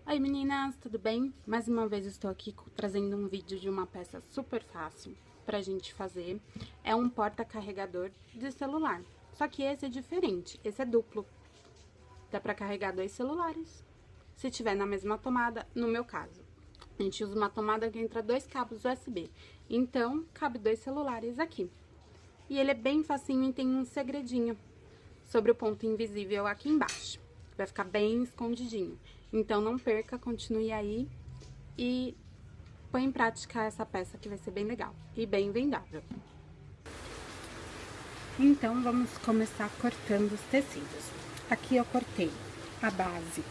Oi meninas, tudo bem? Mais uma vez estou aqui trazendo um vídeo de uma peça super fácil pra gente fazer. É um porta-carregador de celular, só que esse é diferente, esse é duplo. Dá pra carregar 2 celulares, se tiver na mesma tomada, no meu caso. A gente usa uma tomada que entra 2 cabos USB, então cabe 2 celulares aqui. E ele é bem facinho e tem um segredinho sobre o ponto invisível aqui embaixo. Vai ficar bem escondidinho. Então, não perca, continue aí e põe em prática essa peça que vai ser bem legal e bem vendável. Então, vamos começar cortando os tecidos. Aqui eu cortei a base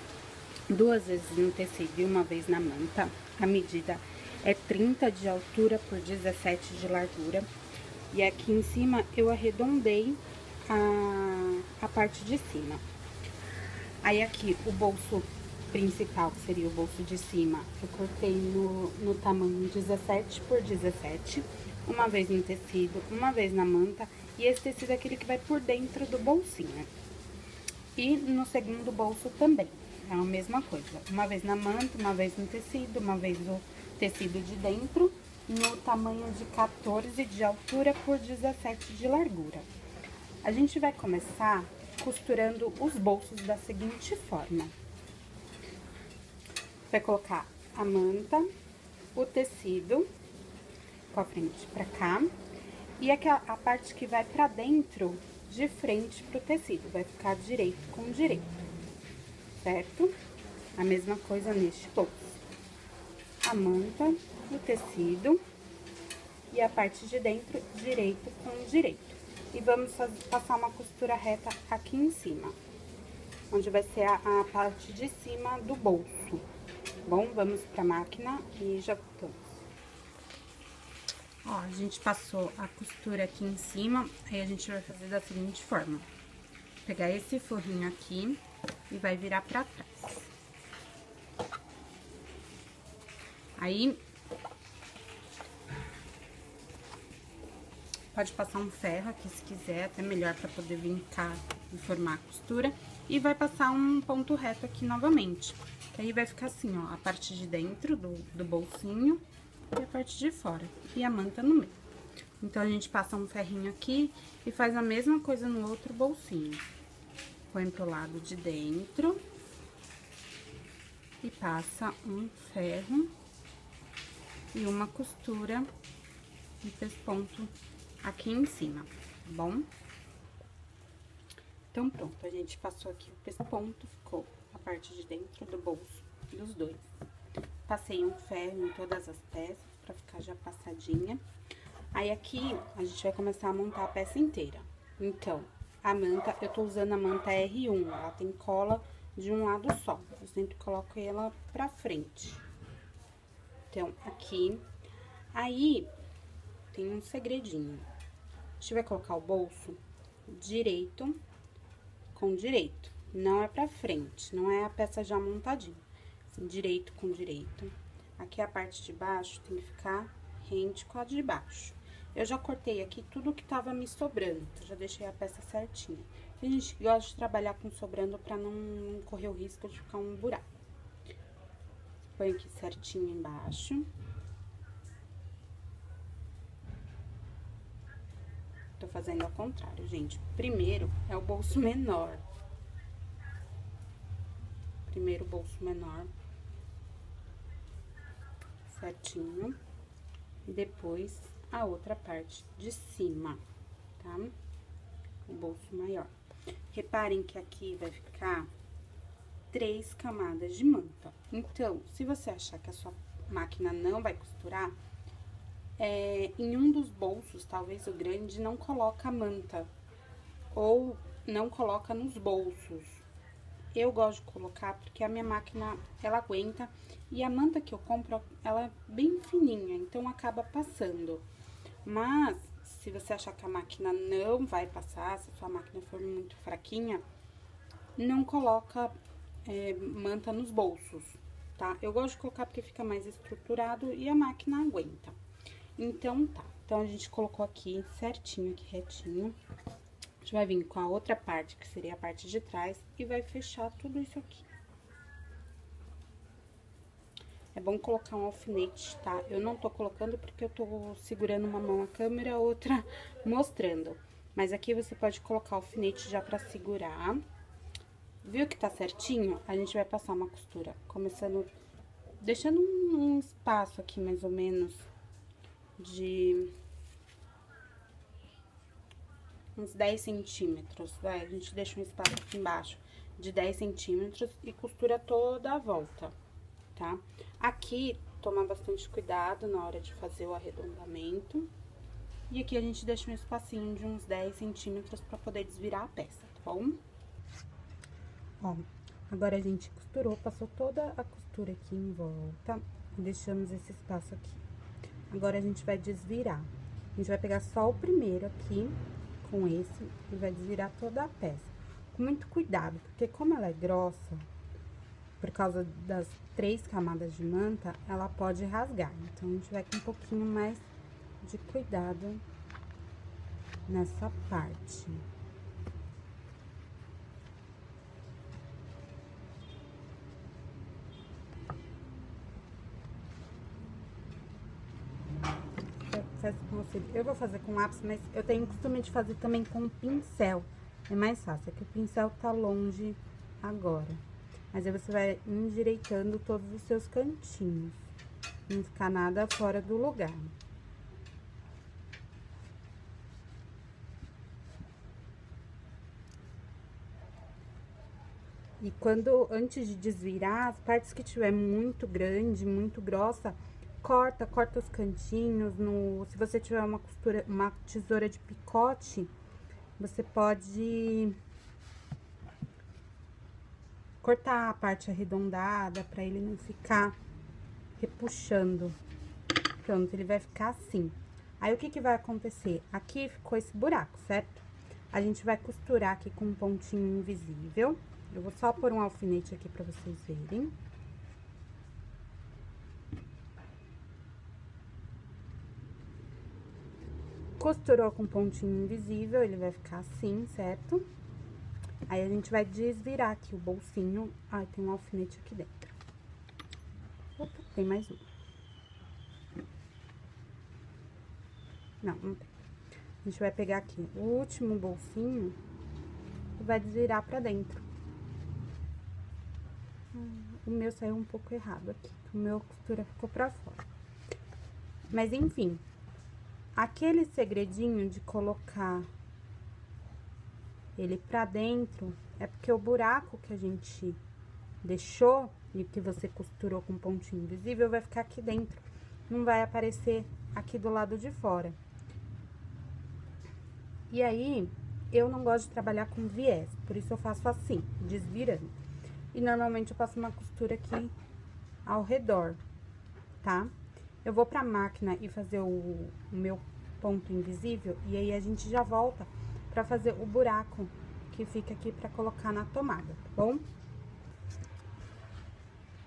2 vezes no tecido e 1 vez na manta. A medida é 30 de altura por 17 de largura. E aqui em cima eu arredondei a parte de cima. Aí aqui o bolso principal, que seria o bolso de cima, eu cortei no tamanho 17 por 17, 1 vez no tecido, 1 vez na manta, e esse tecido é aquele que vai por dentro do bolsinho. E no segundo bolso também, é a mesma coisa, 1 vez na manta, 1 vez no tecido, 1 vez no tecido de dentro, no tamanho de 14 de altura por 17 de largura. A gente vai começar costurando os bolsos da seguinte forma. Vai colocar a manta, o tecido com a frente pra cá e a parte que vai pra dentro de frente pro tecido, vai ficar direito com direito, certo? A mesma coisa neste bolso. A manta, o tecido e a parte de dentro direito com direito. E vamos passar uma costura reta aqui em cima, onde vai ser a parte de cima do bolso. Bom, vamos pra máquina e já voltamos. Ó, a gente passou a costura aqui em cima, aí a gente vai fazer da seguinte forma. Pegar esse forrinho aqui e vai virar pra trás. Aí, pode passar um ferro aqui se quiser, até melhor pra poder vincar e formar a costura. E vai passar um ponto reto aqui novamente. Aí vai ficar assim, ó, a parte de dentro do bolsinho e a parte de fora. E a manta no meio. Então, a gente passa um ferrinho aqui e faz a mesma coisa no outro bolsinho. Põe pro lado de dentro. E passa um ferro e uma costura e pesponto aqui em cima, tá bom? Então, pronto, a gente passou aqui o pesponto, ficou a parte de dentro do bolso dos dois. Passei um ferro em todas as peças, pra ficar já passadinha. Aí, aqui, a gente vai começar a montar a peça inteira. Então, a manta, eu tô usando a manta R1, ela tem cola de um lado só. Eu sempre coloco ela pra frente. Então, aqui, aí, tem um segredinho. A gente vai colocar o bolso direito com direito, não é pra frente, não é a peça já montadinha, assim, direito com direito. Aqui a parte de baixo tem que ficar rente com a de baixo. Eu já cortei aqui tudo que tava me sobrando, então já deixei a peça certinha. Tem gente que gosta de trabalhar com sobrando pra não correr o risco de ficar um buraco. Põe aqui certinho embaixo. Tô fazendo ao contrário, gente. Primeiro é o bolso menor. Primeiro bolso menor. Certinho. E depois a outra parte de cima, tá? O bolso maior. Reparem que aqui vai ficar 3 camadas de manta. Então, se você achar que a sua máquina não vai costurar, em um dos bolsos, talvez o grande, não coloca a manta, ou não coloca nos bolsos. Eu gosto de colocar porque a minha máquina, ela aguenta, e a manta que eu compro, ela é bem fininha, então acaba passando. Mas, se você achar que a máquina não vai passar, se a sua máquina for muito fraquinha, não coloca manta nos bolsos, tá? Eu gosto de colocar porque fica mais estruturado e a máquina aguenta. Então, tá. Então, a gente colocou aqui certinho, aqui retinho. A gente vai vir com a outra parte, que seria a parte de trás, e vai fechar tudo isso aqui. é bom colocar um alfinete, tá? Eu não tô colocando porque eu tô segurando uma mão a câmera, a outra mostrando. Mas aqui você pode colocar o alfinete já pra segurar. Viu que tá certinho? A gente vai passar uma costura, começando, deixando um espaço aqui mais ou menos de uns 10 centímetros, vai. A gente deixa um espaço aqui embaixo de 10 centímetros e costura toda a volta, tá? Aqui, tomar bastante cuidado na hora de fazer o arredondamento. E aqui a gente deixa um espacinho de uns 10 centímetros pra poder desvirar a peça, tá bom? Ó, agora a gente costurou, passou toda a costura aqui em volta e deixamos esse espaço aqui. Agora, a gente vai desvirar. A gente vai pegar só o primeiro aqui, com esse, e vai desvirar toda a peça. Com muito cuidado, porque como ela é grossa, por causa das 3 camadas de manta, ela pode rasgar. Então, a gente vai com um pouquinho mais de cuidado nessa parte. Eu vou fazer com lápis, mas eu tenho costume de fazer também com pincel. É mais fácil, é que o pincel tá longe agora. Mas aí você vai endireitando todos os seus cantinhos. Não ficar nada fora do lugar. E antes de desvirar, as partes que tiver muito grande, muito grossa, corta os cantinhos. Se você tiver uma tesoura de picote, você pode cortar a parte arredondada para ele não ficar repuxando. Pronto, ele vai ficar assim. Aí, o que vai acontecer? Aqui ficou esse buraco, certo? A gente vai costurar aqui com um pontinho invisível. Eu vou só pôr um alfinete aqui pra vocês verem. Costurou com pontinho invisível, ele vai ficar assim, certo? Aí, a gente vai desvirar aqui o bolsinho. Ai, tem um alfinete aqui dentro. Opa, tem mais um. Não tem. A gente vai pegar aqui o último bolsinho e vai desvirar pra dentro. O meu saiu um pouco errado aqui. O meu costura ficou pra fora. Mas, enfim. Aquele segredinho de colocar ele pra dentro é porque o buraco que a gente deixou e que você costurou com pontinho invisível vai ficar aqui dentro. Não vai aparecer aqui do lado de fora. E aí, eu não gosto de trabalhar com viés, por isso eu faço assim, desvirando. E normalmente eu passo uma costura aqui ao redor, tá? Eu vou pra máquina e fazer o meu ponto invisível, e aí a gente já volta pra fazer o buraco que fica aqui pra colocar na tomada, tá bom?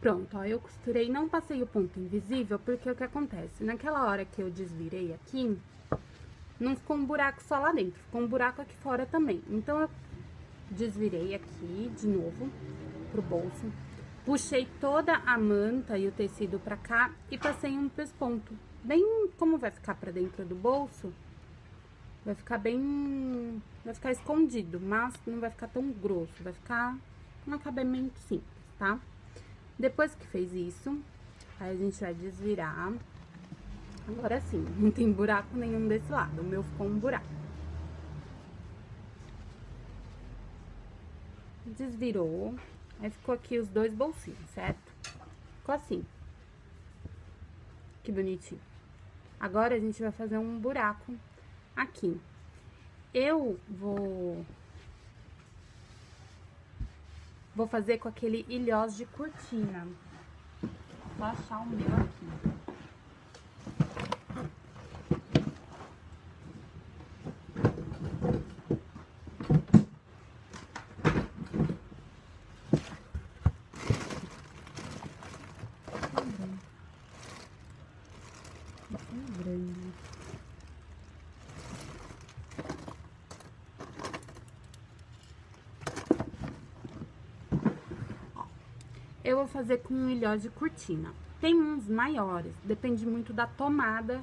Pronto, ó, eu costurei, não passei o ponto invisível, porque o que acontece? Naquela hora que eu desvirei aqui, não ficou um buraco só lá dentro, ficou um buraco aqui fora também. Então, eu desvirei aqui de novo pro bolso, puxei toda a manta e o tecido pra cá e passei um pesponto. Bem, como vai ficar pra dentro do bolso, vai ficar escondido, mas não vai ficar tão grosso, vai ficar um acabamento simples, tá? Depois que fez isso, aí a gente vai desvirar. Agora sim, não tem buraco nenhum desse lado, o meu ficou um buraco. Desvirou, aí ficou aqui os 2 bolsinhos, certo? Ficou assim. Que bonitinho. Agora, a gente vai fazer um buraco aqui. Eu vou fazer com aquele ilhós de cortina. Vou achar o meu aqui. Eu vou fazer com um ilhós de cortina. Tem uns maiores, depende muito da tomada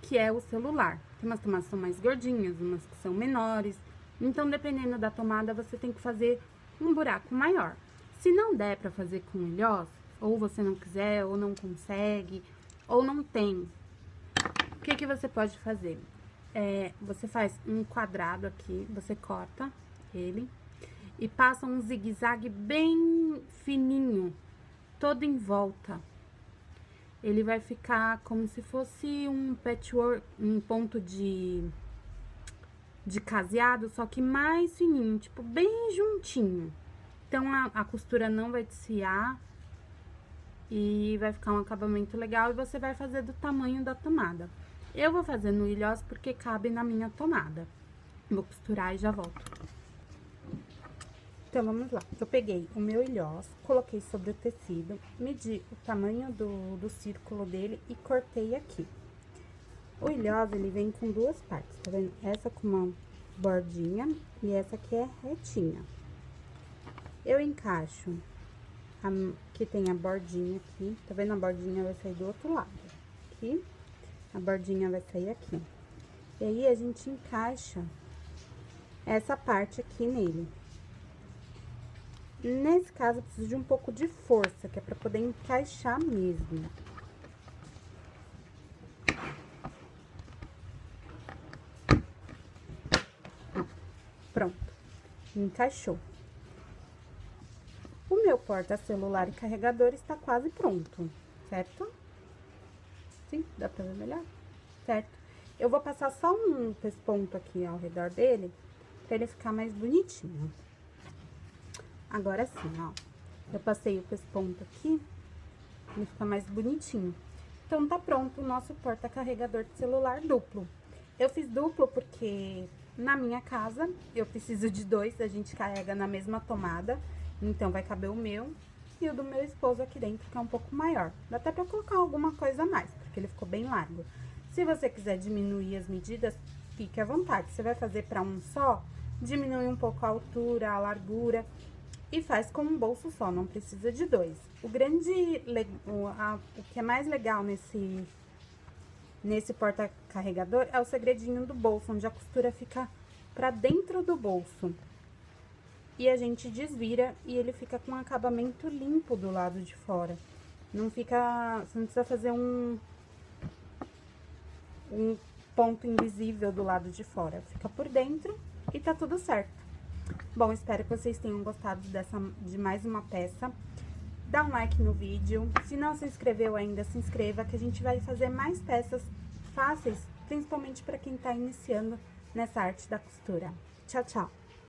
que é o celular. Tem umas tomadas que são mais gordinhas, umas que são menores. Então, dependendo da tomada, você tem que fazer um buraco maior. Se não der pra fazer com ilhós, ou você não quiser, ou não consegue, ou não tem, o que você pode fazer? Você faz um quadrado aqui, você corta ele e passa um zigue-zague bem fininho, todo em volta. Ele vai ficar como se fosse um patchwork, um ponto de caseado, só que mais fininho, tipo, bem juntinho. Então, a costura não vai desfiar e vai ficar um acabamento legal e você vai fazer do tamanho da tomada. Eu vou fazer no ilhós porque cabe na minha tomada. Vou costurar e já volto. Então, vamos lá. Eu peguei o meu ilhós, coloquei sobre o tecido, medi o tamanho do círculo dele e cortei aqui. O ilhós, ele vem com duas partes, tá vendo? Essa com uma bordinha e essa aqui é retinha. Eu encaixo que tem a bordinha aqui, tá vendo? A bordinha vai sair do outro lado, aqui. A bordinha vai sair aqui. E aí, a gente encaixa essa parte aqui nele. Nesse caso, eu preciso de um pouco de força, que é pra poder encaixar mesmo. Pronto. Encaixou. O meu porta-celular e carregador está quase pronto, certo? Sim, dá pra ver melhor? Certo? Eu vou passar só um pesponto aqui ao redor dele, pra ele ficar mais bonitinho. Agora sim, ó. Eu passei o pesponto aqui, ele fica mais bonitinho. Então, tá pronto o nosso porta-carregador de celular duplo. Eu fiz duplo porque na minha casa eu preciso de dois, a gente carrega na mesma tomada. Então, vai caber o meu e o do meu esposo aqui dentro, que é um pouco maior. Dá até pra colocar alguma coisa a mais, porque ele ficou bem largo. Se você quiser diminuir as medidas, fique à vontade. Você vai fazer pra um só, diminui um pouco a altura, a largura e faz com um bolso só, não precisa de dois. O que é mais legal nesse porta-carregador é o segredinho do bolso, onde a costura fica pra dentro do bolso. E a gente desvira e ele fica com um acabamento limpo do lado de fora. Não fica... Você não precisa fazer um ponto invisível do lado de fora. Fica por dentro e tá tudo certo. Bom, espero que vocês tenham gostado de mais uma peça. Dá um like no vídeo. Se não se inscreveu ainda, se inscreva, que a gente vai fazer mais peças fáceis, principalmente para quem tá iniciando nessa arte da costura. Tchau, tchau!